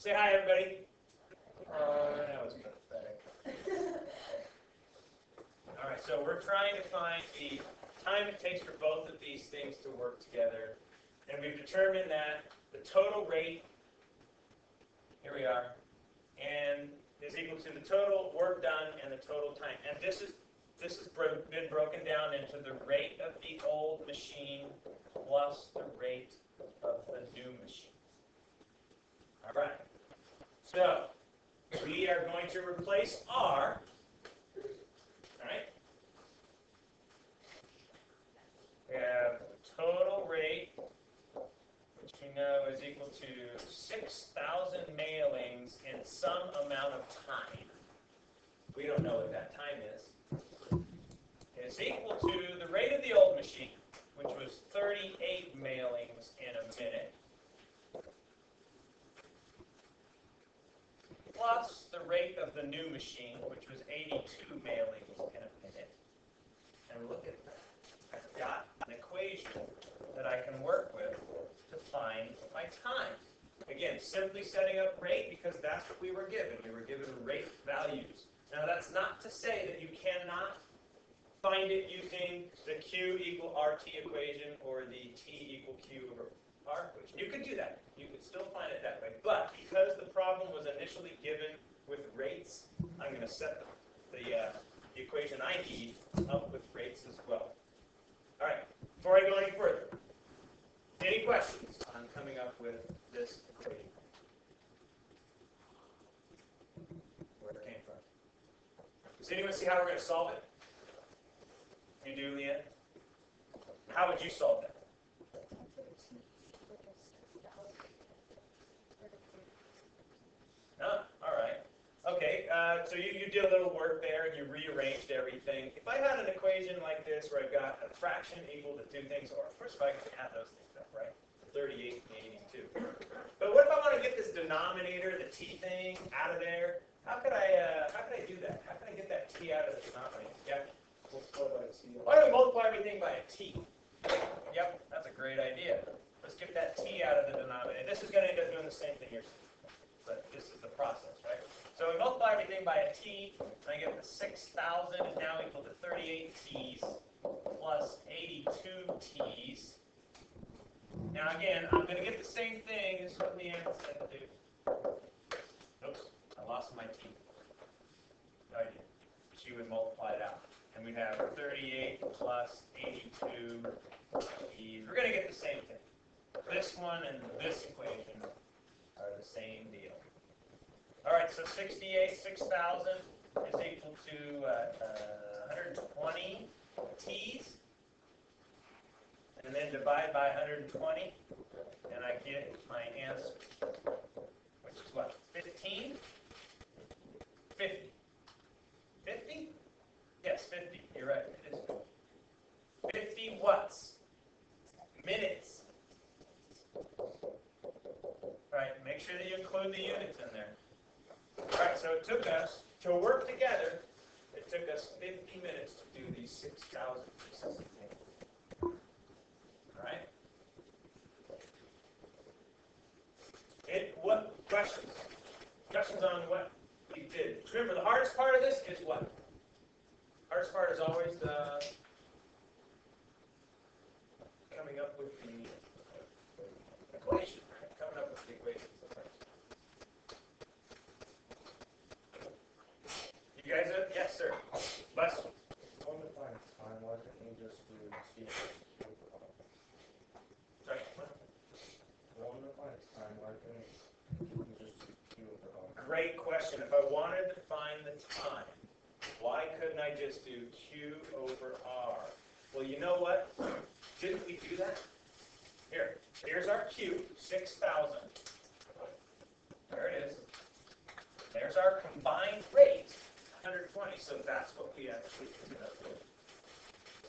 Say hi, everybody. That was pathetic. All right, so we're trying to find the time it takes for both of these things to work together. And we've determined that the total rate, here we are, and is equal to the total work done and the total time. And this has been broken down into the rate of the old machine plus the rate of the new machine. All right. So we are going to replace R. All right. We have total rate, which we know is equal to 6,000 mailings in some amount of time. We don't know what that time is. It's equal to the rate of the old machine, which was 38 mailings in a minute, plus the rate of the new machine, which was 82 mailings in a minute. And look at that. I've got an equation that I can work with to find my time. Again, simply setting up rate because that's what we were given. We were given rate values. Now, that's not to say that you cannot find it using the Q equal RT equation or the T equal Q over R equation. You could do that. You could still find it that way. But because the problem was initially given with rates, I'm going to set the equation I need up with rates as well. All right. Before I go any further, any questions on coming up with this equation? Where it came from? Does anyone see how we're going to solve it? You do, Leanne? How would you solve that? No? All right. Okay, so you did a little work there and you rearranged everything. If I had an equation like this where I've got a fraction equal to two things, or first if I can add those things up, right? 38 and 82. But what if I want to get this denominator, the t thing, out of there? How could I do that? How can I get that t out of the denominator? Yeah? Why don't we multiply everything by a t? Yep, that's a great idea. Let's get that t out of the denominator. This is going to end up doing the same thing here, but this is the process, right? So we multiply everything by a t, and I get the 6,000 is now equal to 38 t's plus 82 t's. Now again, I'm going to get the same thing as what Leanne said to do. Oops, I lost my t. No idea. She would multiply it out. And we have 38 plus 82 t's. We're going to get the same thing. This one and this equation are the same deal. All right, so 6,000 is equal to 120 t's. And then divide by 120, and I get my answer, which is what, 15? 50. 50? Yes, 50. You're right. It is 50 watts. Minutes. All right, make sure that you include the units in there. All right, so it took us, to work together, it took us 50 minutes to do these 6,000 pieces. All right? What questions? Questions on what we did? Remember, the hardest part of this is what? Hardest part is always the coming up with the equation. Coming up with the equation. You guys, yes, sir. Les? One to find time, why can't you just do C? Sorry, One to find time, why can't you just do Q over R? great question. If I wanted to find the time, why couldn't I just do Q over R? Well, you know what? Didn't we do that? Here's our Q, 6,000. There it is. There's our combined rate, 120. So that's what we actually ended up with.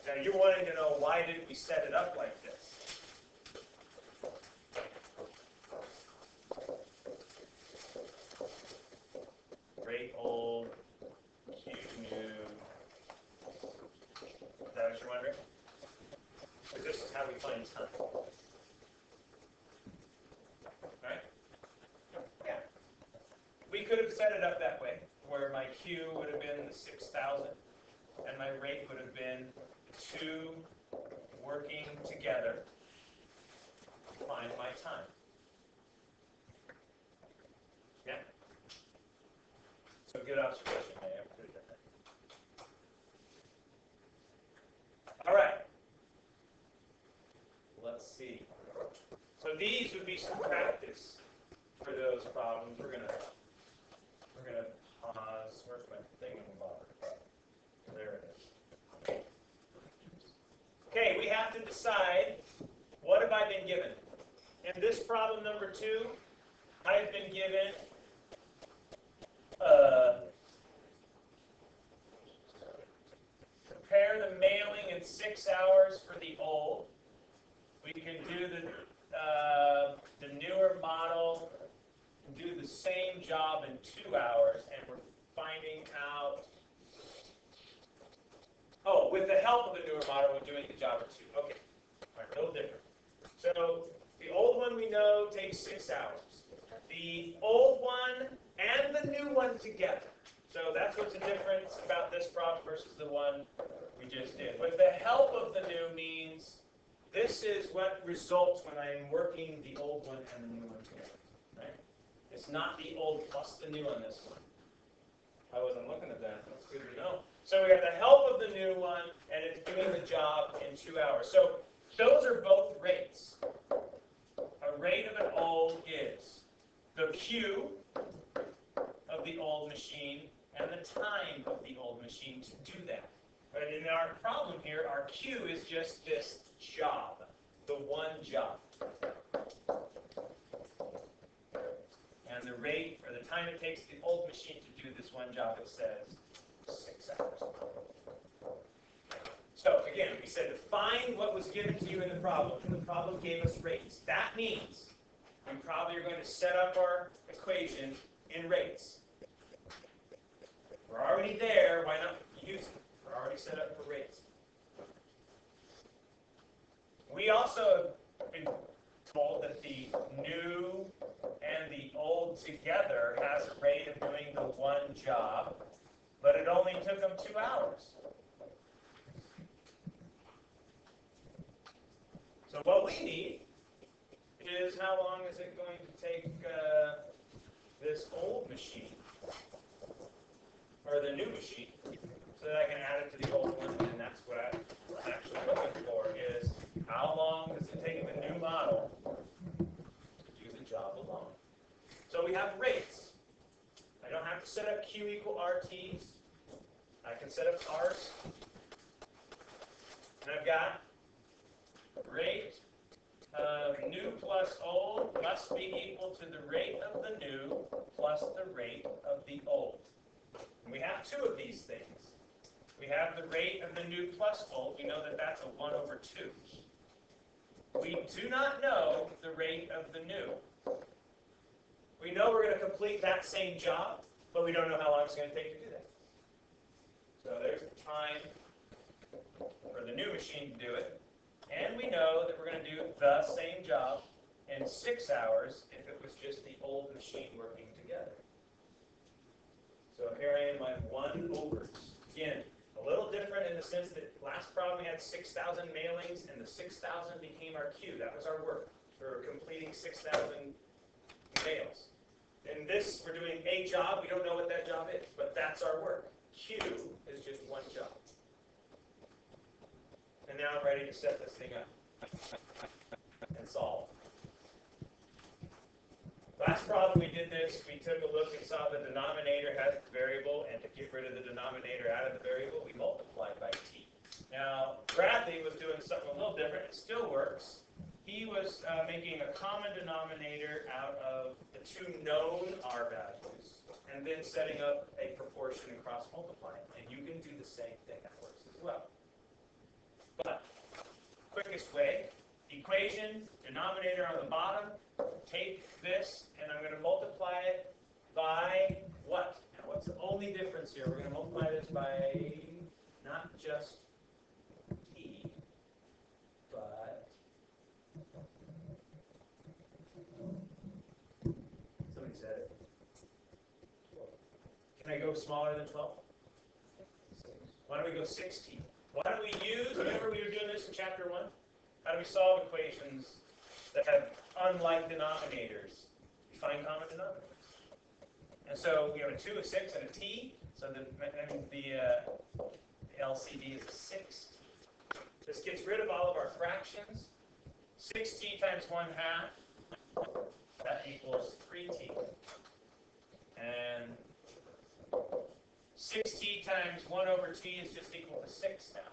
Now you're wanting to know, why did we set it up like this? Rate old, Q new. Is that what you're wondering? Because this is how we find time. Right? Yeah. could have set it up that way, where my Q would have been the 6,000, and my rate would have been 2 working together to find my time. Yeah? So good observation, May. I put it in there. All right. Let's see. So these would be some practice for those problems. We're gonna pause. Where's my thingamabob? There it is. Okay, we have to decide, what have I been given? In this problem number 2, I've been given prepare the mailing in 6 hours for the old. We can do the newer model, do the same job in 2 hours, and we're finding out. Oh, with the help of the newer model, we're doing the job in 2. Okay, all right, a little different. So the old one we know takes 6 hours. The old one and the new one together. So that's what's the difference about this problem versus the one we just did. With the help of the new means this is what results when I'm working the old one and the new one together. Right? It's not the old plus the new on this one. I wasn't looking at that. That's good to know. So we got the help of the new one, and it's doing the job in 2 hours. So those are both rates. A rate of an old is the Q of the old machine and the time of the old machine to do that. But in our problem here, our Q is just this job, the one job. And the rate, or the time it takes the old machine to do this one job, it says 6 hours. So again, we said to find what was given to you in the problem. And the problem gave us rates. That means we probably are going to set up our equation in rates. We're already there, why not use it? We're already set up for rates. We also have been told that the new and the old together has a rate of doing the one job, but it only took them 2 hours. So what we need is how long is it going to take this old machine, or the new machine, so that I can add it to the old one, and that's what I'm actually looking for, is how long does it take the new model to do the job alone. So we have rates. I don't have to set up Q equal RTs. I can set up R's. And I've got rate of new plus old must be equal to the rate of the new plus the rate of the old. And we have 2 of these things. We have the rate of the new plus old. We know that that's a 1 over 2. We do not know the rate of the new. We know we're going to complete that same job, but we don't know how long it's going to take to do that. So there's the time for the new machine to do it. And we know that we're going to do the same job in 6 hours if it was just the old machine working together. So here I am, my 1 overs. Again, a little different in the sense that last problem we had 6,000 mailings, and the 6,000 became our Q. That was our work for completing 6,000 mails. In this, we're doing a job. We don't know what that job is, but that's our work. Q is just one job. And now I'm ready to set this thing up and solve. Last problem we did this, we took a look and saw the denominator has the variable, and to get rid of the denominator out of the variable, we multiplied by t. Now, Bradley was doing something a little different. It still works. He was making a common denominator out of the 2 known R values, and then setting up a proportion and cross-multiplying. And you can do the same thing. That works as well. But quickest way, equation, denominator on the bottom, take this, and I'm going to multiply it by what? Now, what's the only difference here? We're going to multiply this by not just t, but somebody said it. Can I go smaller than 12? Why don't we go 16? Why don't we use, remember we were doing this in chapter 1? How do we solve equations that have unlike denominators? We find common denominators. And so we have a 2, a 6, and a t. So the LCD is a 6. This gets rid of all of our fractions. 6t times 1/2, that equals 3t. And 6t times 1 over t is just equal to 6 now.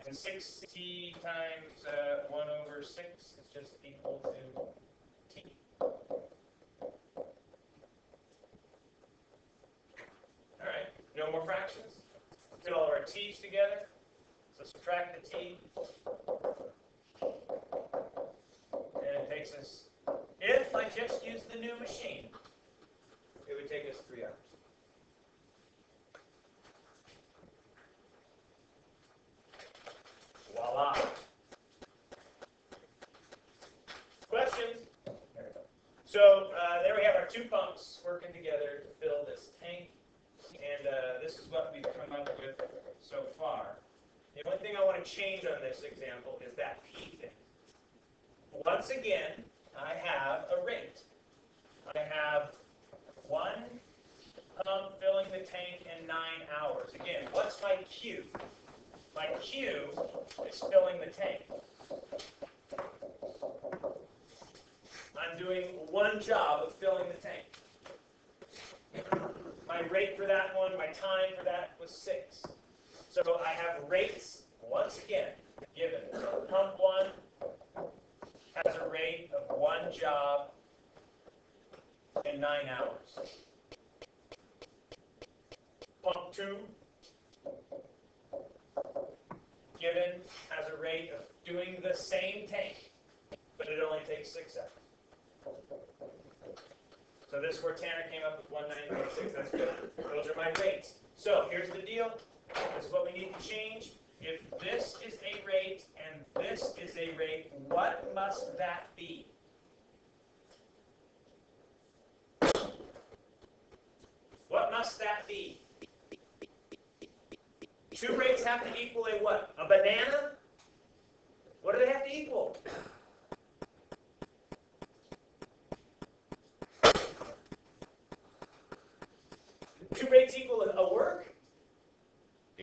And 6t times 1 over 6 is just equal to t. All right, no more fractions. Put all of our t's together. So subtract the t. And it takes us, if I just use the new machine, it would take us 3 hours. Voila. Questions? So there we have our 2 pumps working together to fill this tank. And this is what we've come up with so far. The only thing I want to change on this example is that P thing. Once again, I have a rate. I have 1 pump filling the tank in 9 hours. Again, what's my Q? My Q is filling the tank. I'm doing 1 job of filling the tank. My rate for that one, my time for that was 6. So I have rates, once again, given. So pump 1 has a rate of 1 job in 9 hours. Pump 2, given, has a rate of doing the same tank, but it only takes 6 hours. So this is where Tanner came up with 19.6. That's good. Those are my rates. So here's the deal. This is what we need to change. If this is a rate and this is a rate, what must that be? What must that be? 2 rates have to equal a what? A banana? What do they have to equal? Do 2 rates equal a work?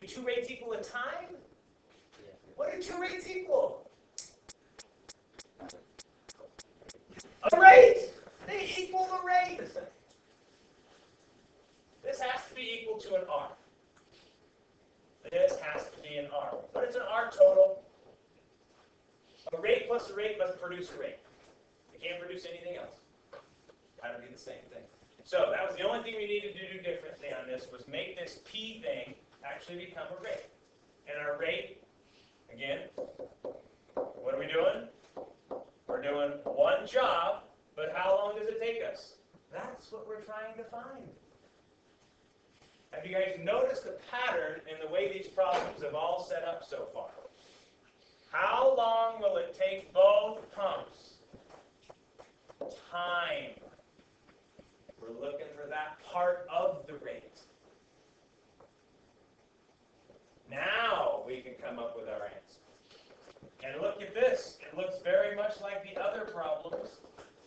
Do 2 rates equal a time? What do 2 rates equal? A rate! They equal the rate! This has to be equal to an R. This has to be an R. What is an R total? A rate plus a rate must produce a rate. It can't produce anything else. That would be the same thing. So that was the only thing we needed to do differently on this, was make this P thing actually become a rate. And our rate, again, what are we doing? We're doing 1 job, but how long does it take us? That's what we're trying to find. Have you guys noticed the pattern in the way these problems have all set up so far? How long will it take both pumps? Time. We're looking for that part of the rate. Now we can come up with our answer. And look at this. It looks very much like the other problems.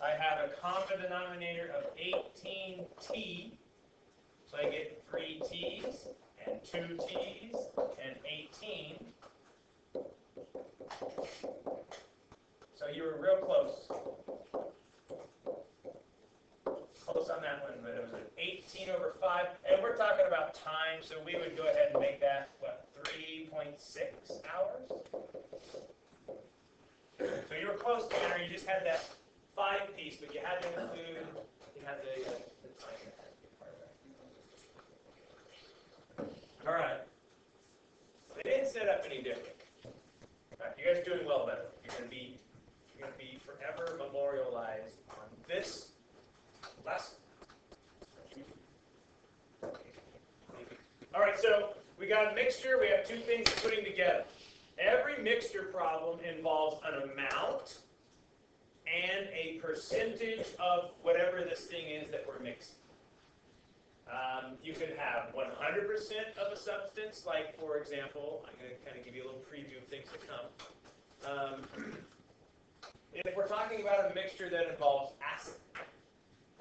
I have a common denominator of 18t. So I get 3 t's and 2 t's and 18. So you were real close. Close on that one, but it was an 18 over 5. And we're talking about time, so we would go ahead and make that, what, 3.6 hours? So you were close, Tanner. You just had that 5 piece, but you had to include, you had the time. All right. They didn't set up any different. All right, you guys are doing well, better. You're going to be forever memorialized on this lesson. All right, so we got a mixture. We have 2 things we're putting together. Every mixture problem involves an amount and a percentage of whatever this thing is that we're mixing. You could have 100% of a substance, like, for example, I'm going to kind of give you a little preview of things to come. If we're talking about a mixture that involves acid,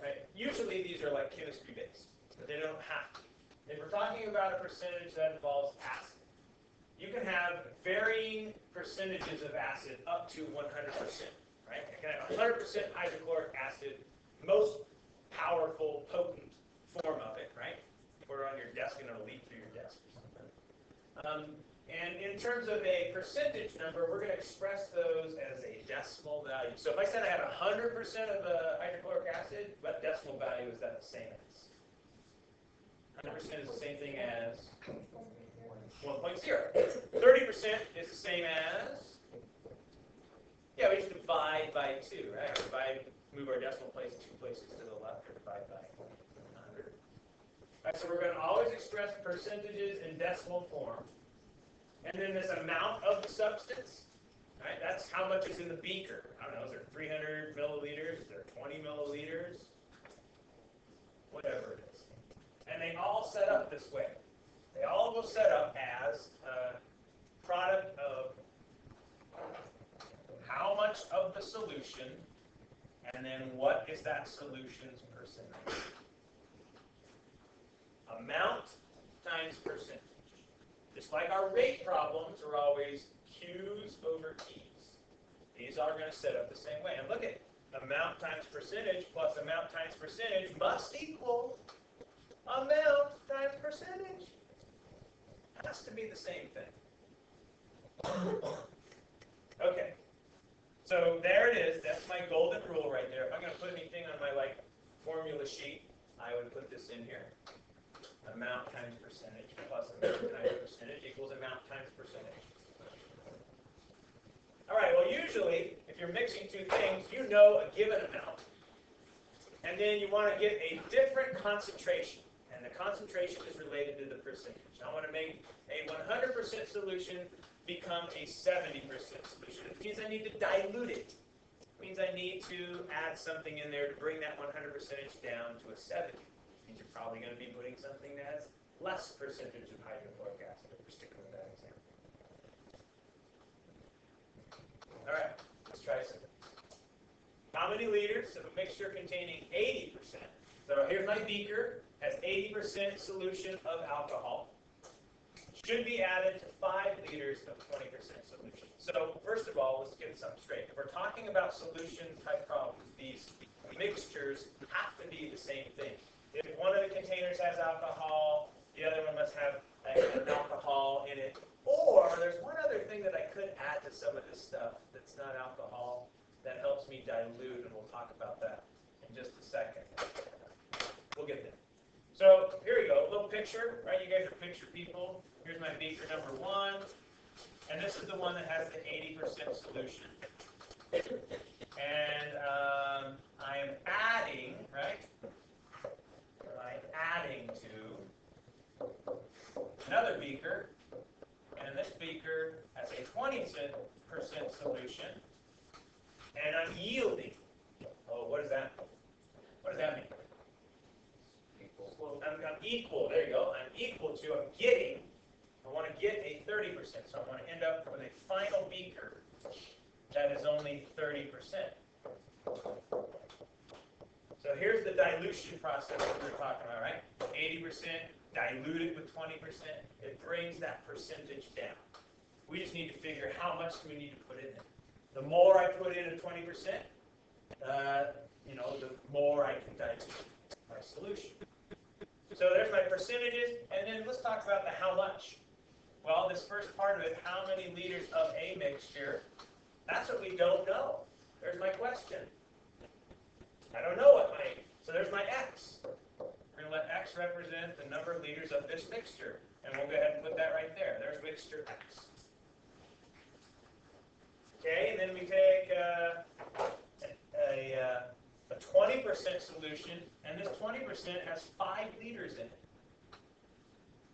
right? Usually these are like chemistry based, but they don't have to. If we're talking about a percentage that involves acid, you can have varying percentages of acid up to 100%, right? You can have 100% hydrochloric acid, most powerful, potent form of it, right? Put it on your desk and it'll leak through your desk or something. And in terms of a percentage number, we're going to express those as a decimal value. So if I said I had 100% of hydrochloric acid, what decimal value is that the same as? 100% is the same thing as 1.0. 30% is the same as, yeah, we just divide by 2, right? Move our decimal place 2 places to the left, or divide by 100. All right, so we're going to always express percentages in decimal form. And then this amount of the substance, right? That's how much is in the beaker. I don't know, is there 300 milliliters? Is there 20 milliliters? Whatever it is. And they all set up this way. They all will set up as a product of how much of the solution, and then what is that solution's percentage. Amount times percentage. Just like our rate problems are always Q's over T's. These are going to set up the same way. And look at amount times percentage plus amount times percentage must equal amount times percentage. Has to be the same thing. Okay. So there it is. That's my golden rule right there. If I'm going to put anything on my formula sheet, I would put this in here. Amount times percentage plus amount times percentage equals amount times percentage. All right, well, usually, if you're mixing two things, you know a given amount. And then you want to get a different concentration. And the concentration is related to the percentage. I want to make a 100% solution become a 70% solution. It means I need to dilute it. It means I need to add something in there to bring that 100% down to a 70. Means you're probably going to be putting something that has less percentage of hydrochloric acid, if we're sticking with that example. All right, let's try something. How many liters of a mixture containing 80%? So here's my beaker, has 80% solution of alcohol. Should be added to 5 liters of 20% solution. So first of all, let's get something straight. If we're talking about solution type problems, these mixtures have to be the same thing. If one of the containers has alcohol, the other one must have an alcohol in it. Or there's one other thing that I could add to some of this stuff that's not alcohol that helps me dilute, and we'll talk about that in just a second. We'll get there. So here we go, a little picture, right? You guys are picture people. Here's my beaker number 1, and this is the one that has the 80% solution. And I am adding, right? Adding to another beaker, and this beaker has a 20% solution, and I'm yielding. Oh, what does that mean? What does that mean? Well, I'm equal. There you go. I'm equal to. I want to get a 30%. So I want to end up with a final beaker that is only 30%. So here's the dilution process that we were talking about, right? 80% diluted with 20%. It brings that percentage down. We just need to figure how much do we need to put in there. The more I put in at 20%, the more I can dilute my solution. So there's my percentages, and then let's talk about the how much. Well, this first part of it, how many liters of a mixture, that's what we don't know. There's my question. I don't know so there's my x. We're going to let x represent the number of liters of this mixture, and we'll go ahead and put that right there. There's mixture x. Okay, and then we take a 20% solution, and this 20% has 5 liters in it.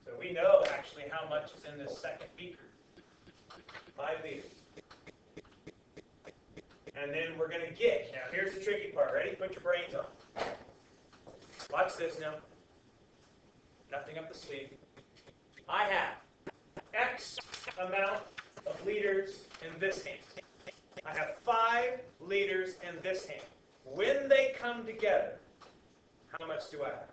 So we know actually how much is in this second beaker. 5 liters. And then we're going to now here's the tricky part. Ready? Put your brains on. Watch this now. nothing up the sleeve. I have X amount of liters in this hand. I have 5 liters in this hand. When they come together, how much do I have?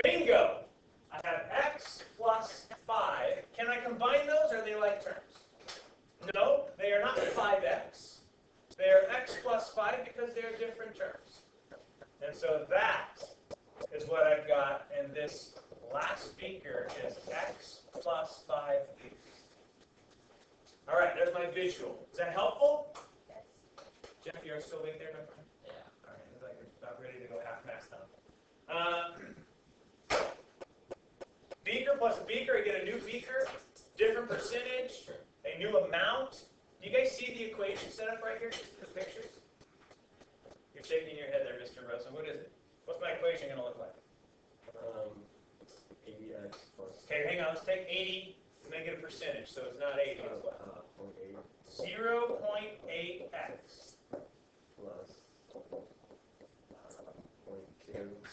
Bingo! I have X plus 5. Can I combine those, or are they like terms? No, they are not 5X. They are X plus 5 because they are different terms. And so that is what I've got in this last beaker is X plus 5 liters. All right, there's my visual. Is that helpful? Yes. Jeff, you're still awake there, my friend? Yeah. All right, looks like you're about ready to go half-mast now. Beaker plus a beaker, I get a new beaker, different percentage, a new amount. Do you guys see the equation set up right here? The pictures? You're shaking your head there, Mr. Rosen. What is it? What's my equation going to look like? 80x plus. Okay, hang on. Let's take 80 and make it a percentage. So it's not 80. It's what? 0.8x. Plus 0.2.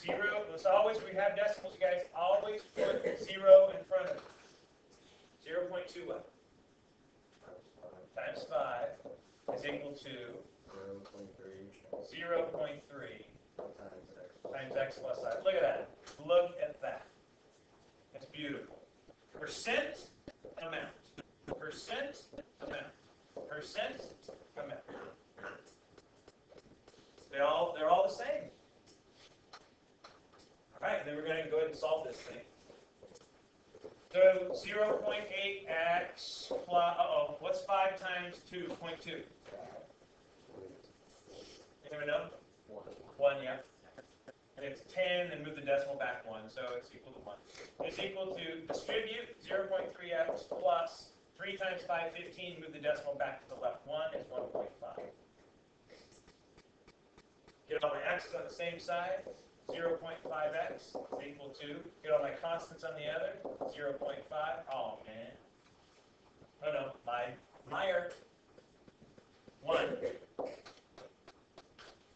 0. Let's always, we have decimals, you guys. Always put 0 in front of it. 0.2 what? Times 5 is equal to 0.3 times x plus 5. Look at that. Look at that. It's beautiful. Percent amount. Percent amount. Percent amount. They're all the same. All right, and then we're going to go ahead and solve this thing. So 0.8x plus, what's 5 times 2? 0.2. Anyone know? 1, yeah. And it's 10, and move the decimal back 1, so it's equal to 1. It's equal to distribute 0.3x plus 3 times 5, 15, move the decimal back to the left 1 is 1.5. Get all my x's on the same side. 0.5x is equal to, get all my constants on the other, 0.5. Oh, man. Oh, no, Meyer. 1.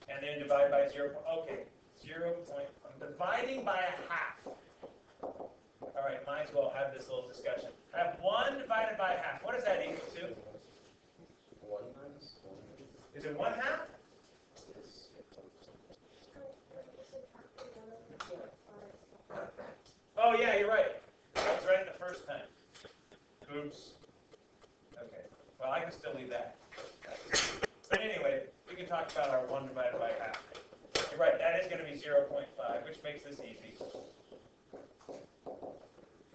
And then divide by 0. Okay, 0. I'm dividing by a half. All right, might as well have this little discussion. I have 1 divided by a half. What does that equal to? 1 minus 1. Is it 1/2? Oh, yeah, you're right. I was right the first time. Oops. Okay. Well, I can still leave that. But anyway, we can talk about our 1 divided by half. You're right. That is going to be 0.5, which makes this easy.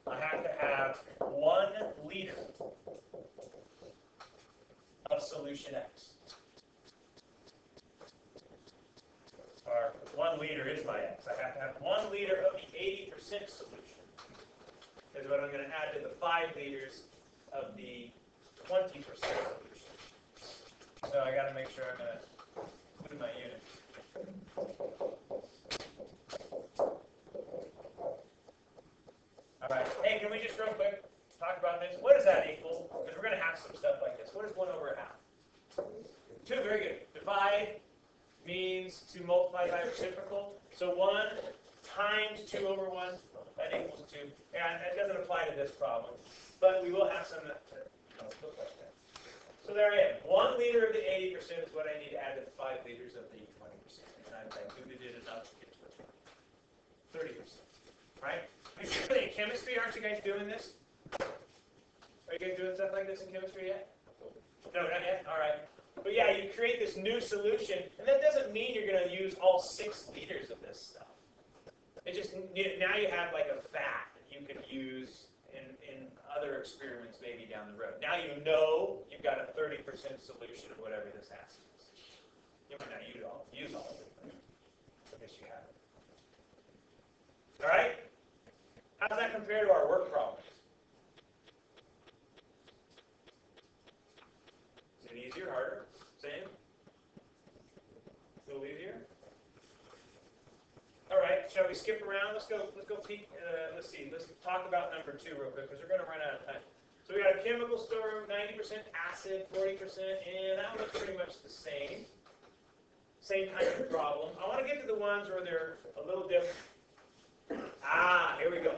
I have to have 1 liter of solution X. Or 1 liter is my X. I have to have 1 liter of the 80% solution. Is what I'm going to add to the 5 liters of the 20% solution. So I got to make sure I'm going to include my unit. All right. Hey, can we just real quick talk about this? What does that equal? Because we're going to have some stuff like this. What is 1 over a half? 2. Very good. Divide means to multiply by reciprocal. So 1 times 2 over 1, that equals 2. And that doesn't apply to this problem, but we will have some that look like that. So there I am. 1 liter of the 80% is what I need to add to the 5 liters of the 20%. And I diluted it enough to get to 30%. Right? In chemistry, aren't you guys doing this? Are you guys doing stuff like this in chemistry yet? No, not yet? All right. But yeah, you create this new solution, and that doesn't mean you're going to use all 6 liters of this stuff. It just, now you have like a vat that you can use in other experiments maybe down the road. Now you know you've got a 30% solution of whatever this acid is. You might not use all of it, but I guess you have it. All right? How does that compare to our work problems? Is it easier, harder? Same? A little easier? All right, shall we skip around? Let's go peek. Let's see. Let's talk about number 2 real quick because we're going to run out of time. So we got a chemical storeroom, 90% acid, 40%, and that looks pretty much the same. Same kind of problem. I want to get to the ones where they're a little different. Here we go.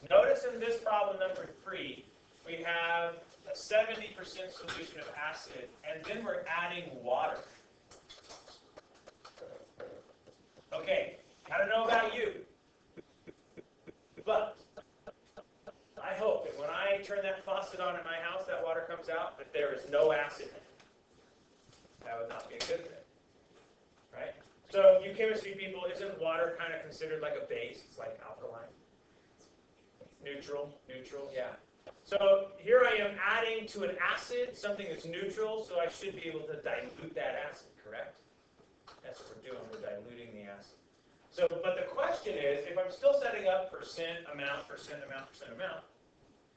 Notice in this problem number 3, we have a 70% solution of acid, and then we're adding water. Okay, I don't know about you, but I hope that when I turn that faucet on in my house, that water comes out, that there is no acid in it. That would not be a good thing, right? So, you chemistry people, isn't water kind of considered like a base? It's like alkaline. Neutral, yeah. So, here I am adding to an acid something that's neutral, so I should be able to dilute that acid, correct? That's what we're doing, we're diluting the acid. So, but the question is, if I'm still setting up percent amount,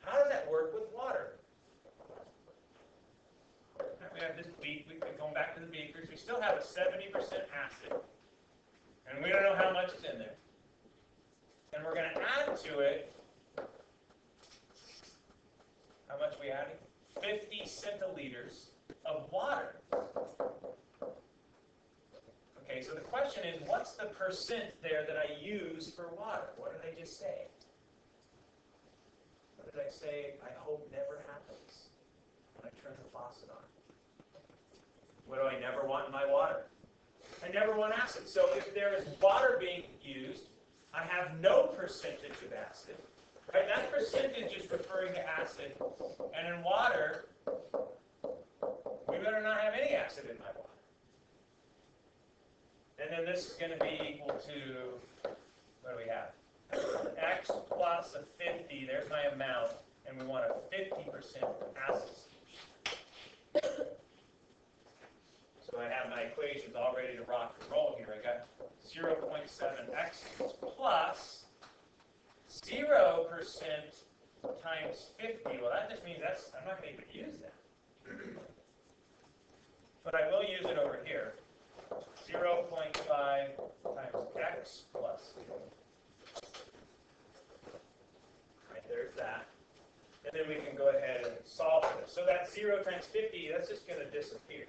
how does that work with water? We have this we're going back to the beakers. We still have a 70% acid, and we don't know how much is in there. And we're going to add to it, how much are we adding? 50 centiliters of water. Okay, so the question is, what's the percent there that I use for water? What did I just say? What did I say I hope never happens when I turn the faucet on? What do I never want in my water? I never want acid. So if there is water being used, I have no percentage of acid. Right? That percentage is referring to acid. And in water, we better not have any acid in my water. And then this is going to be equal to, what do we have? X plus a 50, there's my amount, and we want a 50% acid solution. So I have my equations all ready to rock and roll here. I got 0.7x plus 0% times 50. Well, that just means I'm not going to even use that. But I will use it over here. 0.5 times x plus 0. Right, there's that. And then we can go ahead and solve it. So that 0 times 50, that's just going to disappear.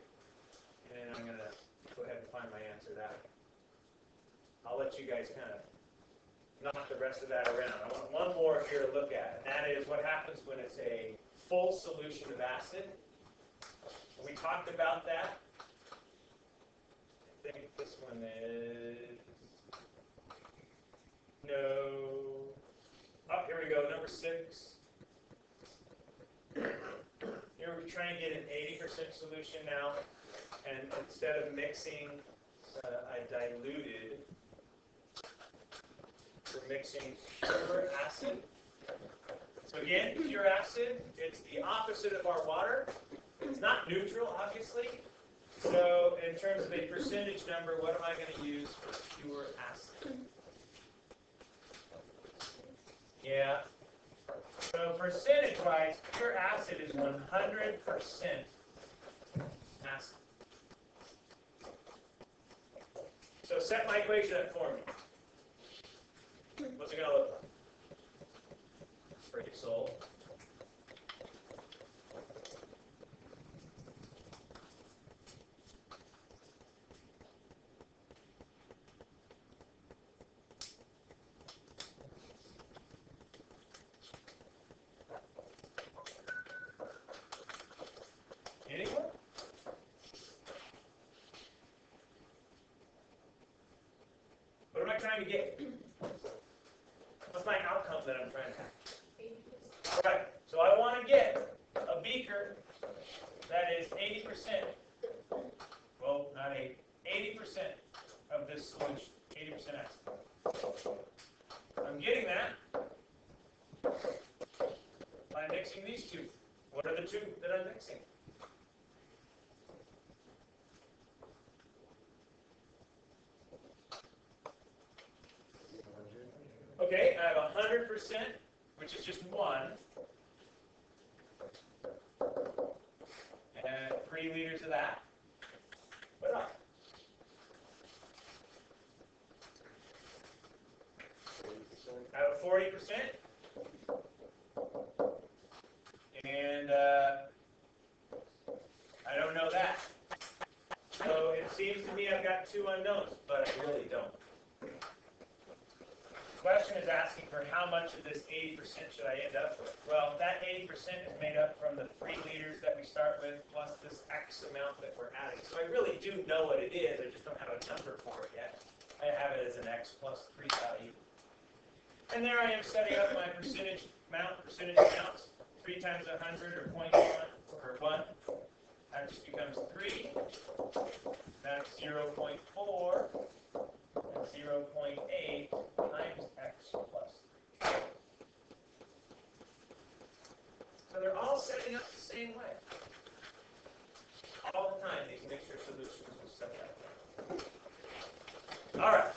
And I'm going to go ahead and find my answer that way. I'll let you guys kind of knock the rest of that around. I want one more here to look at, and that is what happens when it's a full solution of acid. We talked about that. I think this one is... No. Oh, here we go, number 6. Here we're trying to get an 80% solution now, and instead of mixing a diluted, we're mixing pure acid. So again, pure acid, it's the opposite of our water. It's not neutral, obviously. So in terms of a percentage number, what am I going to use for pure acid? Yeah. So percentage-wise, pure acid is 100% acid. So set my equation up for me. What's it going to look like? Pretty sold. Anyone? What am I trying to get? What's my outcome that I'm trying to have? All right, so I want to get a beaker that is 80%. Well, not 80. 80% of this solution. 80% acid. I'm getting that by mixing these two. What are the two that I'm mixing? Okay, I have 100%, which is just 1, and 3 liters of that. What else? I have a 40%, and I don't know that. So it seems to me I've got 2 unknowns, but I really don't. question is asking for how much of this 80% should I end up with. Well, that 80% is made up from the 3 liters that we start with plus this X amount that we're adding. So I really do know what it is, I just don't have a number for it yet. I have it as an X plus 3 value. And there I am setting up my percentage amounts. 3 times 100 or 0.1 or 1. That just becomes 3. That's 0.4 and 0.8 times X plus 3. So they're all setting up the same way. All the time, these mixture solutions will set that way. All right.